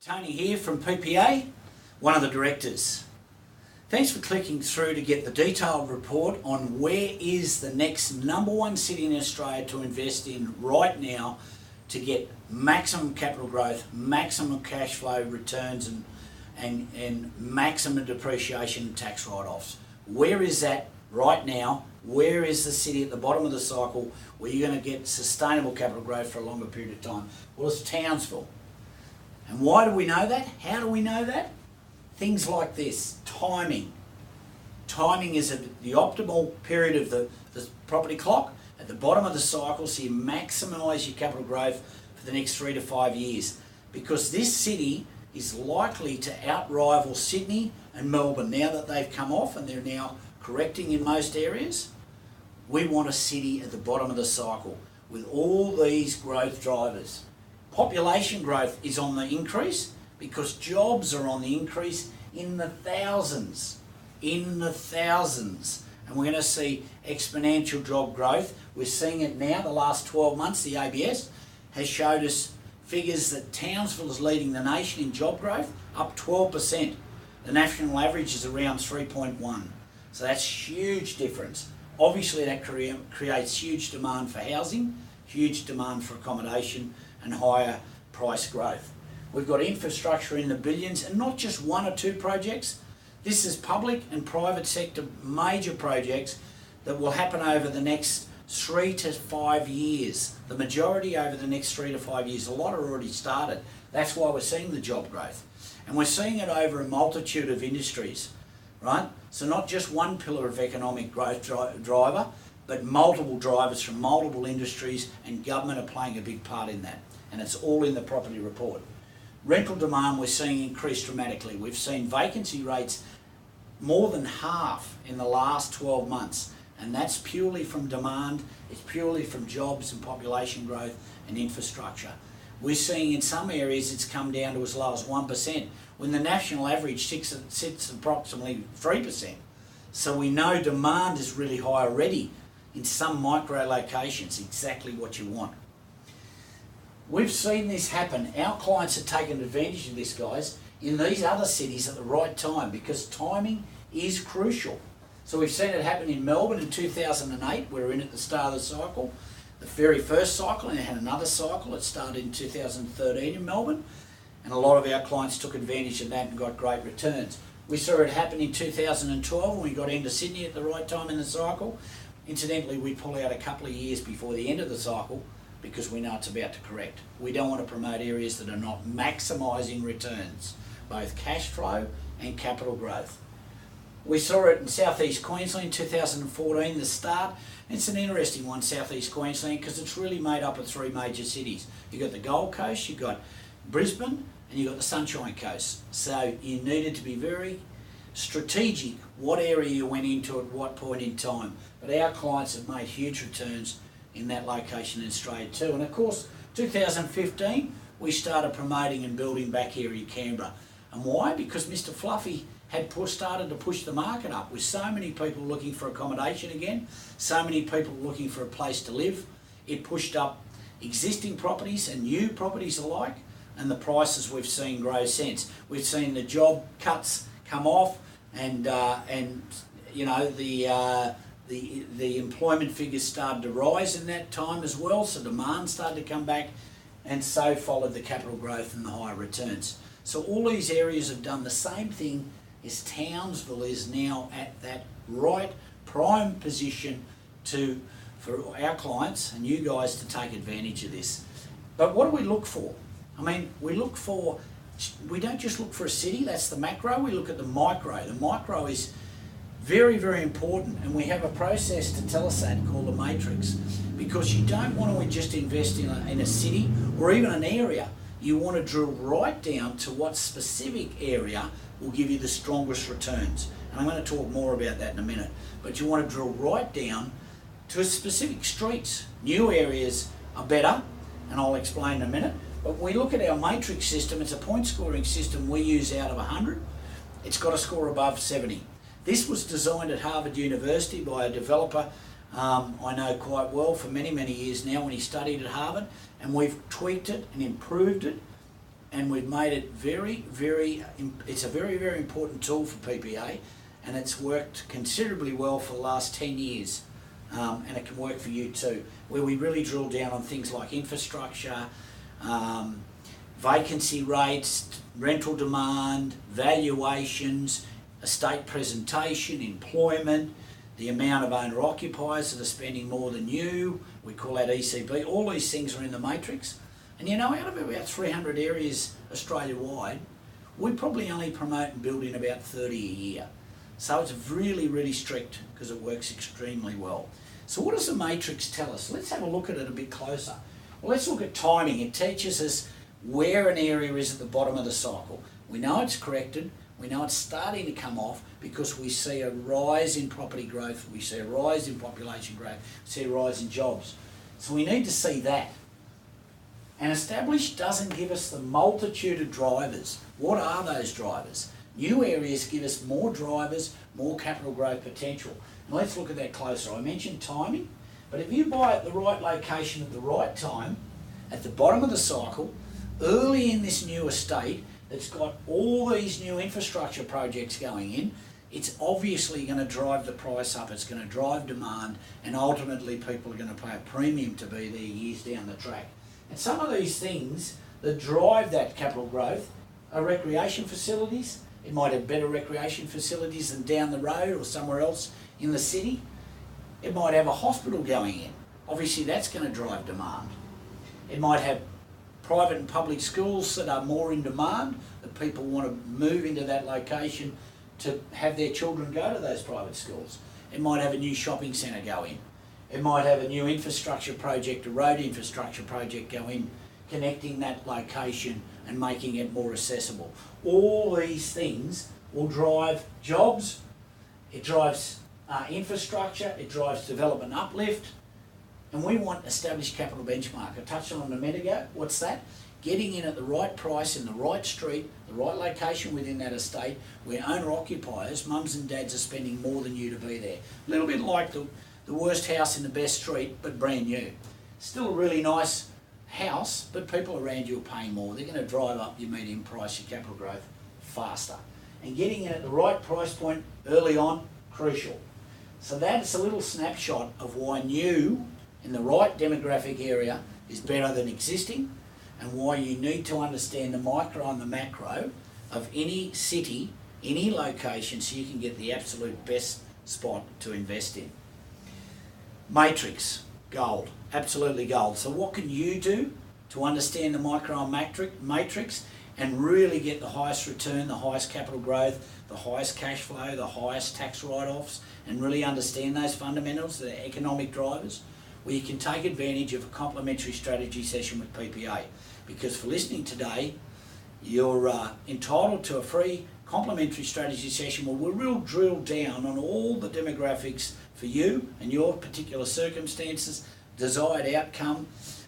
Tony here from PPA, one of the directors. Thanks for clicking through to get the detailed report on where is the next #1 city in Australia to invest in right now to get maximum capital growth, maximum cash flow returns and maximum depreciation and tax write-offs. Where is that right now? Where is the city at the bottom of the cycle where you're going to get sustainable capital growth for a longer period of time? Well, it's Townsville. And why do we know that? How do we know that? Things like this, timing. Timing is the optimal period of the property clock at the bottom of the cycle, so you maximise your capital growth for the next 3 to 5 years. Because this city is likely to outrival Sydney and Melbourne now that they've come off and they're now correcting in most areas. We want a city at the bottom of the cycle with all these growth drivers. Population growth is on the increase because jobs are on the increase in the thousands. And we're going to see exponential job growth. We're seeing it now. The last 12 months, the ABS has showed us figures that Townsville is leading the nation in job growth, up 12%. The national average is around 3.1. So that's huge difference. Obviously that creates huge demand for housing, huge demand for accommodation and higher price growth. We've got infrastructure in the billions and not just 1 or 2 projects. This is public and private sector major projects that will happen over the next 3 to 5 years. The majority over the next 3 to 5 years. A lot are already started. That's why we're seeing the job growth. And we're seeing it over a multitude of industries, right? So not just one pillar of economic growth driver, but multiple drivers from multiple industries, and government are playing a big part in that. And it's all in the property report. Rental demand we're seeing increase dramatically. We've seen vacancy rates more than half in the last 12 months. And that's purely from demand, it's purely from jobs and population growth and infrastructure. We're seeing in some areas it's come down to as low as 1%, when the national average sits approximately 3%. So we know demand is really high already in some micro locations, exactly what you want. We've seen this happen. Our clients have taken advantage of this, guys, in these other cities at the right time, because timing is crucial. So we've seen it happen in Melbourne in 2008. We're in at the start of the cycle, the very first cycle, and it had another cycle. It started in 2013 in Melbourne, and a lot of our clients took advantage of that and got great returns. We saw it happen in 2012 when we got into Sydney at the right time in the cycle. Incidentally, we pull out a couple of years before the end of the cycle because we know it's about to correct. We don't want to promote areas that are not maximising returns, both cash flow and capital growth. We saw it in southeast Queensland in 2014, the start. It's an interesting one, southeast Queensland, because it's really made up of 3 major cities. You've got the Gold Coast, you've got Brisbane, and you've got the Sunshine Coast. So you needed to be very strategic what area you went into at what point in time. But our clients have made huge returns in that location in Australia too. And of course, 2015, we started promoting and building back here in Canberra. And why? Because Mr. Fluffy had started to push the market up with so many people looking for accommodation again, so many people looking for a place to live. It pushed up existing properties and new properties alike, and the prices we've seen grow since. We've seen the job cuts come off, and you know the employment figures started to rise in that time as well, so demand started to come back, and so followed the capital growth and the higher returns. So all these areas have done the same thing as Townsville is now at that right prime position for our clients and you guys to take advantage of this. But what do we look for? I mean, we don't just look for a city, that's the macro, we look at the micro. The micro is very, very important, and we have a process to tell us that called the matrix, because you don't want to just invest in a city or even an area. You want to drill right down to what specific area will give you the strongest returns. And I'm going to talk more about that in a minute. But you want to drill right down to specific streets. New areas are better, and I'll explain in a minute. But when we look at our matrix system, it's a point scoring system we use out of 100. It's got to score above 70. This was designed at Harvard University by a developer I know quite well for many, many years now when he studied at Harvard, and we've tweaked it and improved it and we've made it it's a very important tool for PPA, and it's worked considerably well for the last 10 years. And it can work for you too, where we really drill down on things like infrastructure, vacancy rates, rental demand, valuations, estate presentation, employment, the amount of owner-occupiers that are spending more than you. We call that ECB. All these things are in the matrix. And you know, out of about 300 areas Australia-wide, we probably only promote and build in about 30 a year. So it's really strict because it works extremely well. So what does the matrix tell us? Let's have a look at it a bit closer. Well, let's look at timing. It teaches us where an area is at the bottom of the cycle. We know it's corrected. We know it's starting to come off because we see a rise in property growth. We see a rise in population growth. We see a rise in jobs. So we need to see that. And established doesn't give us the multitude of drivers. What are those drivers? New areas give us more drivers, more capital growth potential. Now let's look at that closer. I mentioned timing, but if you buy at the right location at the right time, at the bottom of the cycle, early in this new estate that's got all these new infrastructure projects going in, it's obviously going to drive the price up, it's going to drive demand, and ultimately people are going to pay a premium to be there years down the track. And some of these things that drive that capital growth are recreation facilities. It might have better recreation facilities than down the road or somewhere else in the city. It might have a hospital going in. Obviously that's going to drive demand. It might have private and public schools that are more in demand, that people want to move into that location to have their children go to those private schools. It might have a new shopping centre go in. It might have a new infrastructure project, a road infrastructure project go in, connecting that location and making it more accessible. All these things will drive jobs, it drives infrastructure, it drives development uplift, and we want established capital benchmark. I touched on it a minute ago. What's that? Getting in at the right price, in the right street, the right location within that estate, where owner-occupiers, mums and dads, are spending more than you to be there. A little bit like the worst house in the best street, but brand new. Still a really nice house, but people around you are paying more. They're going to drive up your median price, your capital growth, faster. And getting in at the right price point early on, crucial. So that's a little snapshot of why new in the right demographic area is better than existing, and why you need to understand the micro and the macro of any city, any location, so you can get the absolute best spot to invest in. Matrix, gold, absolutely gold. So what can you do to understand the micro and matrix and really get the highest return, the highest capital growth, the highest cash flow, the highest tax write-offs, and really understand those fundamentals, the economic drivers? Well, you can take advantage of a complimentary strategy session with PPA, because for listening today, you're entitled to a free complimentary strategy session where we'll drill down on all the demographics for you and your particular circumstances, desired outcome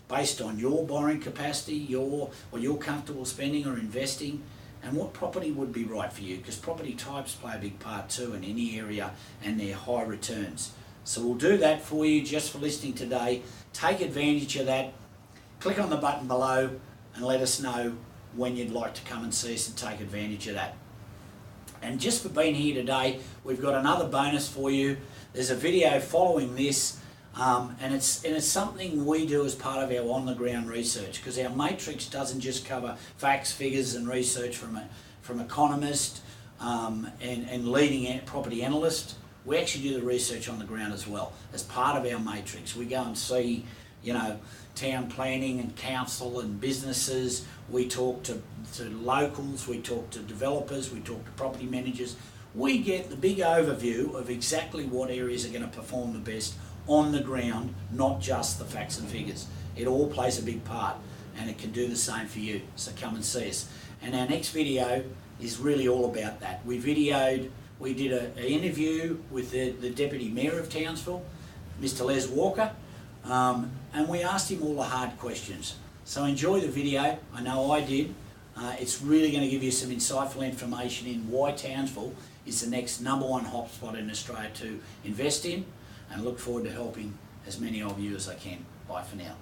based on your borrowing capacity, what you're comfortable spending or investing, and what property would be right for you, because property types play a big part too in any area and their high returns. So we'll do that for you just for listening today. Take advantage of that. Click on the button below and let us know when you'd like to come and see us and take advantage of that. And just for being here today, we've got another bonus for you. There's a video following this, and it's something we do as part of our on-the-ground research, because our matrix doesn't just cover facts, figures and research from economists and leading property analysts. We actually do the research on the ground as well as part of our matrix. We go and see, town planning and council and businesses. We talk to locals, we talk to developers, we talk to property managers. We get the big overview of exactly what areas are going to perform the best on the ground, not just the facts and figures. It all plays a big part, and it can do the same for you. So come and see us. And our next video is really all about that. We did an interview with the Deputy Mayor of Townsville, Mr. Les Walker, and we asked him all the hard questions. So enjoy the video. I know I did. It's really going to give you some insightful information in why Townsville is the next #1 hotspot in Australia to invest in, and look forward to helping as many of you as I can. Bye for now.